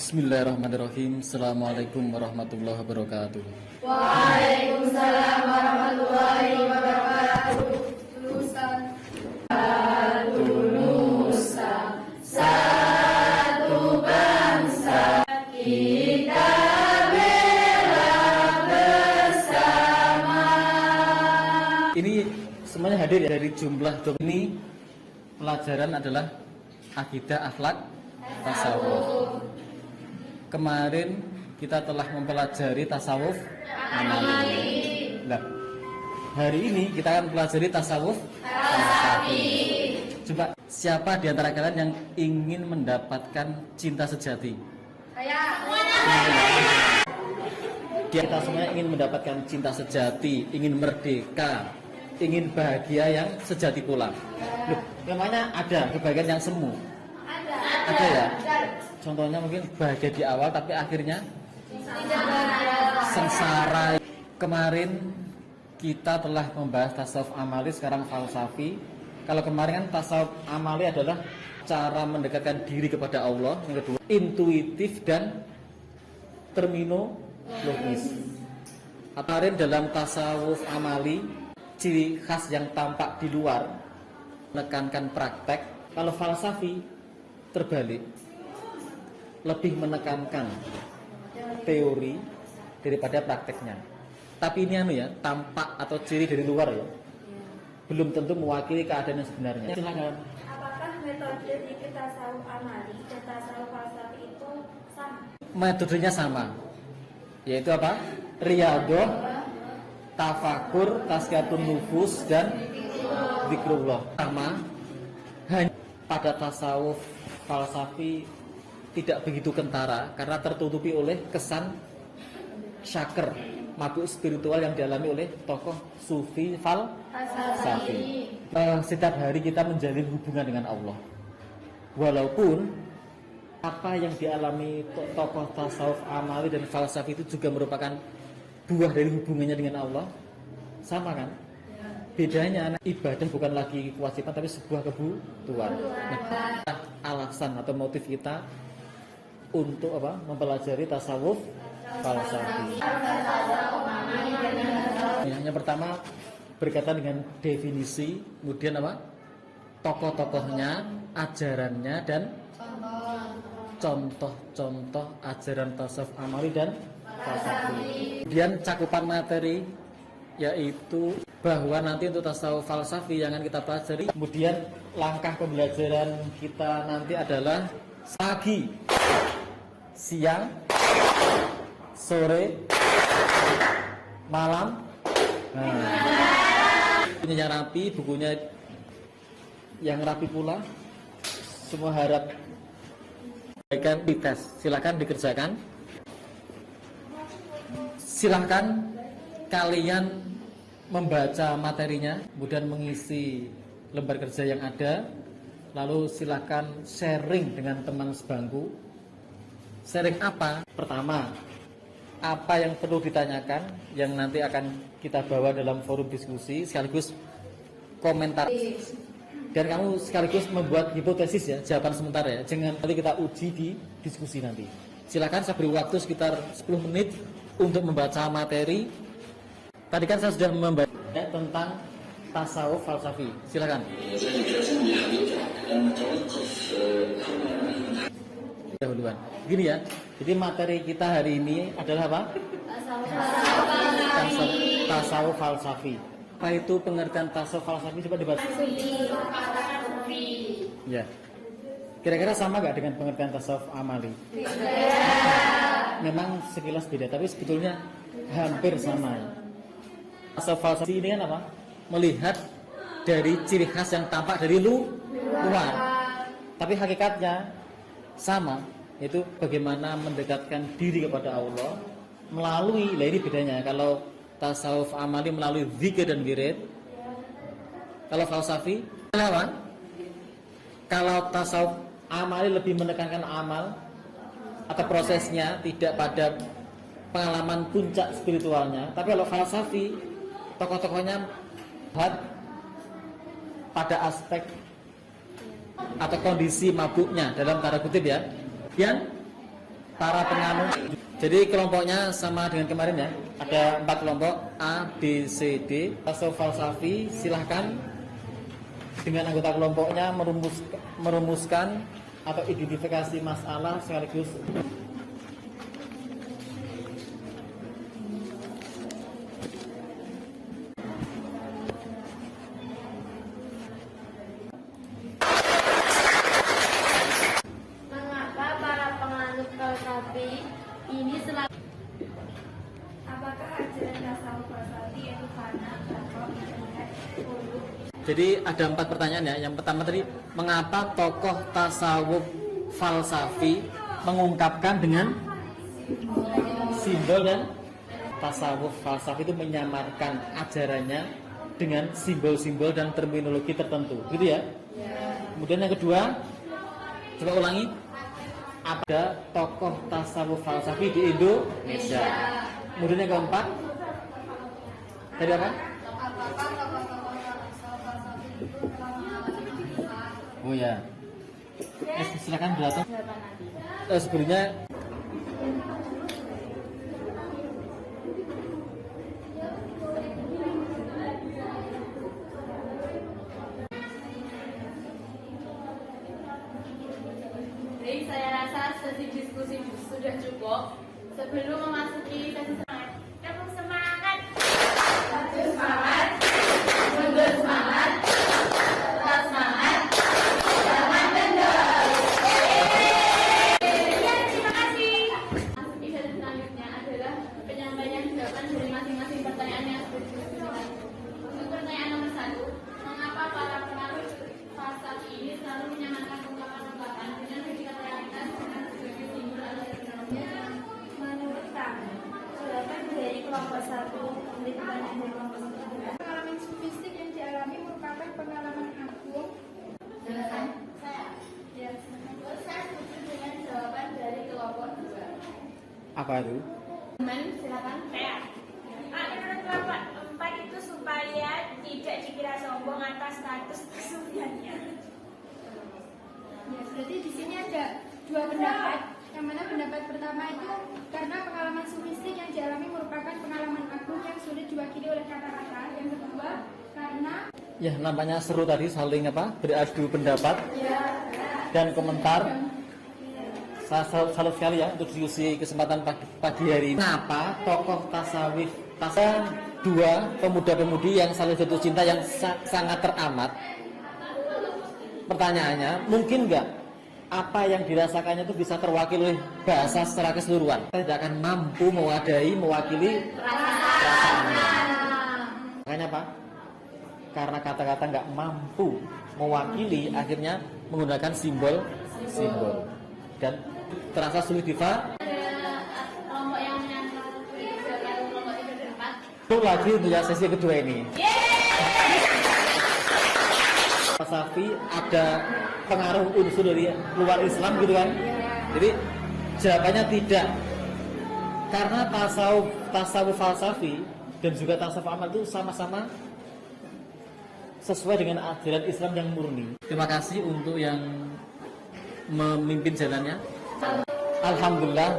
Bismillahirrahmanirrahim. Assalamualaikum warahmatullahi wabarakatuh. Waalaikumsalam warahmatullahi wabarakatuh. Satu nusa, satu bangsa, kita bela bersama. Ini semuanya hadir ya, dari jumlah ini pelajaran adalah akidah, akhlak, tasawuf. Kemarin kita telah mempelajari tasawuf amali. Nah, hari ini kita akan pelajari tasawuf falsafi. Coba siapa di antara kalian yang ingin mendapatkan cinta sejati? Kita semuanya ingin mendapatkan cinta sejati, ingin merdeka, ingin bahagia yang sejati pula. Loh, namanya ada kebahagiaan yang semu. Ada ya? Contohnya mungkin bahagia di awal tapi akhirnya sengsara. Kemarin kita telah membahas tasawuf amali, sekarang falsafi. Kalau kemarin kan tasawuf amali adalah cara mendekatkan diri kepada Allah. Yang kedua, intuitif dan terminologis. Kemarin dalam tasawuf amali, ciri khas yang tampak di luar menekankan praktek. Kalau falsafi terbalik, lebih menekankan teori daripada prakteknya. Tapi ini ya, tampak atau ciri dari luar ya, belum tentu mewakili keadaan yang sebenarnya. Silakan. Apakah metode di tasawuf amali dan tasawuf falsafi itu sama? Metodenya sama, yaitu apa? Riyadhah, tafakur, tazkiyatun nufus, dan zikrullah. Sama, hanya pada tasawuf falsafi tidak begitu kentara karena tertutupi oleh kesan syaker, mabuk spiritual yang dialami oleh tokoh sufi falsafi. Setiap hari kita menjalin hubungan dengan Allah, walaupun apa yang dialami tokoh tasawuf amali dan falsafi itu juga merupakan buah dari hubungannya dengan Allah. Sama kan? Bedanya ibadah bukan lagi kewajiban tapi sebuah kebutuhan. Nah, alasan atau motif kita untuk apa? Mempelajari tasawuf falsafi. Yang pertama berkaitan dengan definisi, kemudian apa? Tokoh-tokohnya, ajarannya, dan contoh-contoh ajaran tasawuf amali dan falsafi. Kemudian cakupan materi, yaitu bahwa nanti untuk tasawuf falsafi yang akan kita pelajari. Kemudian langkah pembelajaran kita nanti adalah pagi, siang, sore, malam. Bukunya yang rapi, bukunya yang rapi pula. Semua harap baikkan di tes. Silakan dikerjakan. Silakan kalian membaca materinya, kemudian mengisi lembar kerja yang ada, lalu silakan sharing dengan teman sebangku. Sharing apa? Pertama, apa yang perlu ditanyakan yang nanti akan kita bawa dalam forum diskusi, sekaligus komentar. Dan kamu sekaligus membuat hipotesis ya, jawaban sementara ya. Jangan nanti kita uji di diskusi nanti. Silakan saya beri waktu sekitar 10 menit untuk membaca materi. Tadi kan saya sudah membaca tentang tasawuf falsafi. Silakan. Dahuluan. Gini ya. Jadi materi kita hari ini adalah apa? Tasawuf falsafi. Apa itu pengertian tasawuf falsafi? Coba dibaca. Ya. Kira-kira sama nggak dengan pengertian tasawuf amali? Memang sekilas beda, tapi sebetulnya hampir sama. Tasawuf falsafi ini kan apa? Melihat dari ciri khas yang tampak dari luar, tapi hakikatnya sama, yaitu bagaimana mendekatkan diri kepada Allah melalui, ini bedanya. Kalau tasawuf amali melalui zikir dan wirid, kalau falsafi apa? Kalau tasawuf amali lebih menekankan amal atau prosesnya, tidak pada pengalaman puncak spiritualnya. Tapi kalau falsafi, tokoh-tokohnya pada aspek atau kondisi mabuknya dalam tanda kutip ya. Dan para penganut. Jadi kelompoknya sama dengan kemarin ya. Ada 4 kelompok A, B, C, D. Tasawuf falsafi, silahkan dengan anggota kelompoknya merumuskan atau identifikasi masalah sekaligus Mengapa para penganut falsafi ini selalu Apakah ajaran tasawuf falsafi itu fana atau indah ulum? Jadi ada 4 pertanyaan ya. Yang pertama tadi, mengapa tokoh tasawuf falsafi mengungkapkan dengan simbol, dan tasawuf falsafi itu menyamarkan ajarannya dengan simbol-simbol dan terminologi tertentu, gitu ya? Kemudian yang kedua, coba ulangi. Ada tokoh tasawuf falsafi di Indonesia. Kemudian yang keempat, tadi apa? Oh ya, silakan belakang. Sebelumnya Baik, saya rasa sesi diskusi sudah cukup. Sebelum memasuki sesi semangat, tepuk semangat. Satu semangat, mundur semangat, tetap semangat, jangan kendor. Ya, terima kasih. Masuki sesi selanjutnya adalah penyampaian jawaban dari masing-masing pertanyaan yang sudah didiskusikan. Untuk pertanyaan nomor 1, mengapa para pengaruh falsafi ini selalu menyamarkan ungkapan-ungkapan dengan hakikat realitas dengan sebagai simbol atau terminologi? Menurut kami, jawaban dari kelompok 1 meliputan dari kelompok 1. Pengalaman sufistik yang dialami merupakan pengalaman agung. Silakan. Saya. Ya, terus saya setuju dengan jawaban dari kelompok 2. apa itu? Teman, silakan. Saya. Menurut kelompok 4 itu supaya tidak dikira sombong atas status kesufiannya. Ya, berarti di sini ada 2 pendapat. Yang mana pendapat pertama itu karena pengalaman sufistik yang dialami merupakan pengalaman agung yang sulit diwakili oleh kata-kata. Yang kedua, karena Ya, nampaknya seru tadi, saling apa? Beradu pendapat dan komentar. Saya salut sekali ya untuk diskusi kesempatan pagi hari ini. Kenapa tokoh tasawuf 2 pemuda-pemudi yang saling jatuh cinta yang sangat teramat? Pertanyaannya, mungkin nggak apa yang dirasakannya itu bisa terwakili oleh bahasa secara keseluruhan? Saya tidak akan mampu mewakili perasaannya. Makanya apa? Karena kata-kata nggak mampu mewakili, akhirnya menggunakan simbol dan terasa sulit Ada kelompok yang menyatakan kelompok 3 dan 4. itu lagi untuk yang sesi kedua ini. Falsafi ada pengaruh unsur dari luar Islam gitu kan? Jadi jawabannya tidak, karena tasawuf falsafi dan juga tasawuf amal itu sama-sama sesuai dengan ajaran Islam yang murni. Terima kasih untuk yang memimpin jalannya. Alhamdulillah,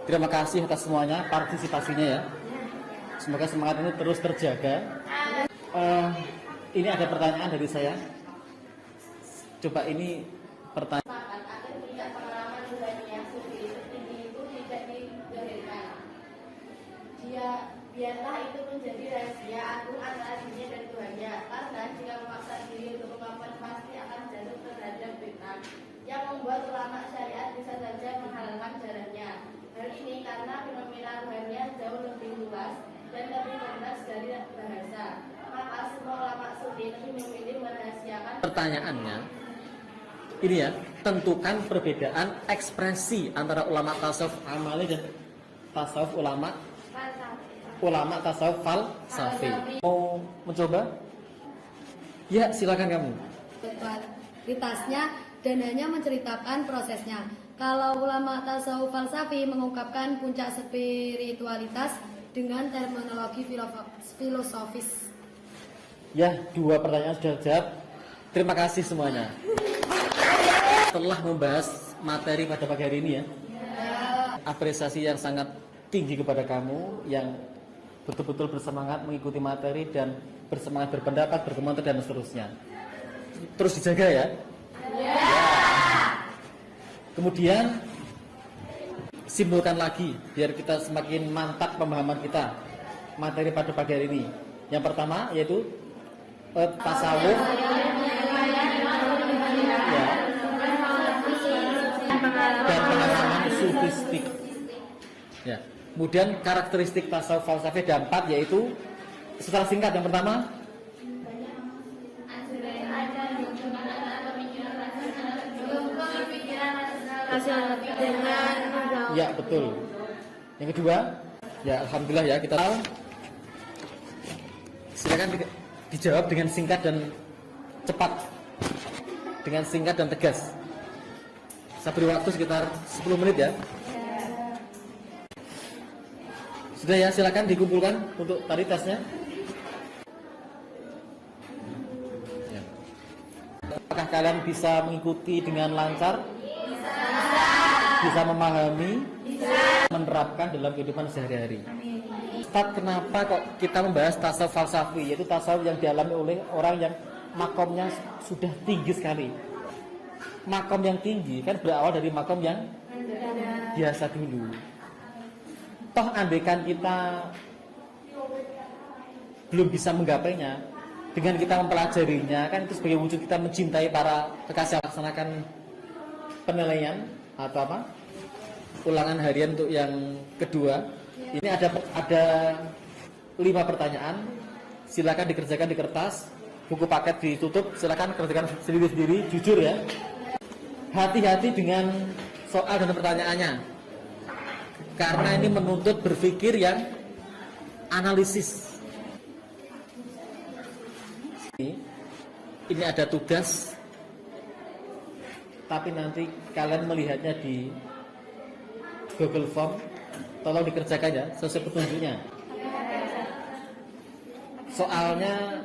terima kasih atas semuanya partisipasinya ya. Semoga semangat ini terus terjaga. Ini ada pertanyaan dari saya. Coba ini pertanyaan. Agar puncak pengalaman dunia sufi setinggi itu tidak didahirkan. Biarlah itu menjadi rahasia agung antara dirinya dan Tuhannya. Karena jika memaksa diri untuk mengungkapkan pasti akan jatuh terhadap fitnah yang membuat ulama syariat bisa saja menghalalkan jalannya. Hal ini karena fenomena rohaninya jauh lebih luas dan lebih kompleks dari bahasa. Maka semua ulama sufi lebih memilih merahasiakan. Pertanyaannya, ini ya, tentukan perbedaan ekspresi antara ulama tasawuf amali dan tasawuf ulama tasawuf falsafi. Mau mencoba? Ya, silakan kamu. Kualitasnya dan hanya menceritakan prosesnya. Kalau ulama tasawuf falsafi mengungkapkan puncak spiritualitas dengan terminologi filosofis. Ya, 2 pertanyaan sudah jawab. Terima kasih semuanya. Setelah membahas materi pada pagi hari ini ya, apresiasi yang sangat tinggi kepada kamu yang betul-betul bersemangat mengikuti materi dan bersemangat berpendapat, berkomentar dan seterusnya. Terus dijaga ya. Ya. Kemudian simpulkan lagi biar kita semakin mantap pemahaman kita materi pada pagi hari ini. Yang pertama yaitu tasawuf ya, dan pengalaman sufistik. Ya. Kemudian karakteristik tasawuf falsafah ada 4 yaitu secara singkat yang pertama ya betul. Yang kedua ya alhamdulillah ya kita tahu. Silakan dijawab dengan singkat dan cepat, dengan singkat dan tegas. Saya beri waktu sekitar 10 menit ya. Sudah ya, silakan dikumpulkan untuk tadi tesnya. Ya. Apakah kalian bisa mengikuti dengan lancar? Bisa memahami? Menerapkan dalam kehidupan sehari-hari. Ustaz, kenapa kok kita membahas tasawuf falsafi, yaitu tasawuf yang dialami oleh orang yang makomnya sudah tinggi sekali. Makom yang tinggi kan berawal dari makom yang biasa dulu. Toh andaikan kita belum bisa menggapainya, dengan kita mempelajarinya kan itu sebagai wujud kita mencintai para kekasih, laksanakan penilaian atau apa? Ulangan harian untuk yang kedua. Ini ada 5 pertanyaan. Silakan dikerjakan di kertas. Buku paket ditutup. Silakan kerjakan sendiri-sendiri, jujur ya. Hati-hati dengan soal dan pertanyaannya. Karena ini menuntut berpikir yang analisis. Ini ada tugas. Tapi nanti kalian melihatnya di Google Form. Tolong dikerjakan ya, sesuai petunjuknya. Soalnya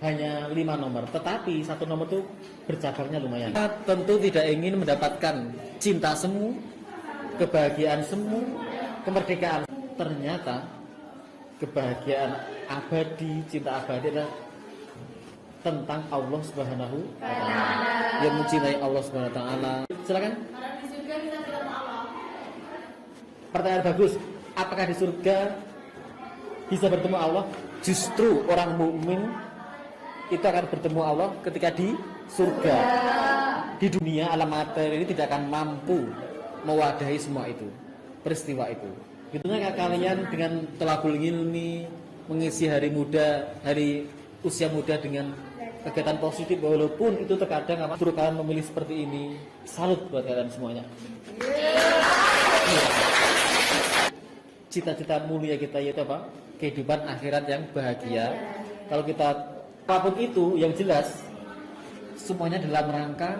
hanya 5 nomor, tetapi 1 nomor itu bercabangnya lumayan. Kita tentu tidak ingin mendapatkan cinta semu, kebahagiaan semu, kemerdekaan. Ternyata kebahagiaan abadi, cinta abadi adalah tentang Allah Subhanahu wa Ta'ala. Yang mencintai Allah Subhanahu wa Ta'ala. Silakan. Pertanyaan bagus. Apakah di surga bisa bertemu Allah? Justru orang mukmin itu akan bertemu Allah ketika di surga. Di dunia alam materi ini tidak akan mampu mewadahi semua itu, peristiwa itu. Gitunya kalian dengan thalabul ilmi, mengisi hari muda, hari usia muda dengan kegiatan positif, walaupun itu terkadang apa, suruh kalian memilih seperti ini. Salut buat kalian semuanya. Cita-cita mulia kita yaitu apa? Kehidupan akhirat yang bahagia. Kalau kita apapun itu yang jelas semuanya dalam rangka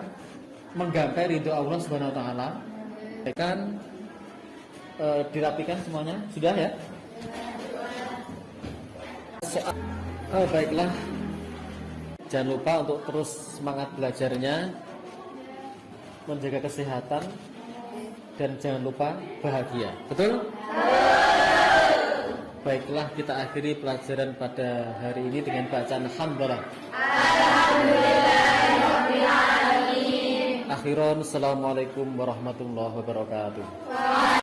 menggapai ridho Allah Subhanahu wa Ta'ala. Kan dirapikan semuanya sudah ya? Baiklah. Jangan lupa untuk terus semangat belajarnya, menjaga kesehatan, dan jangan lupa bahagia. Betul? Baiklah, kita akhiri pelajaran pada hari ini dengan bacaan hamdalah. Alhamdulillahirabbil alamin. Akhiran, assalamualaikum warahmatullahi wabarakatuh.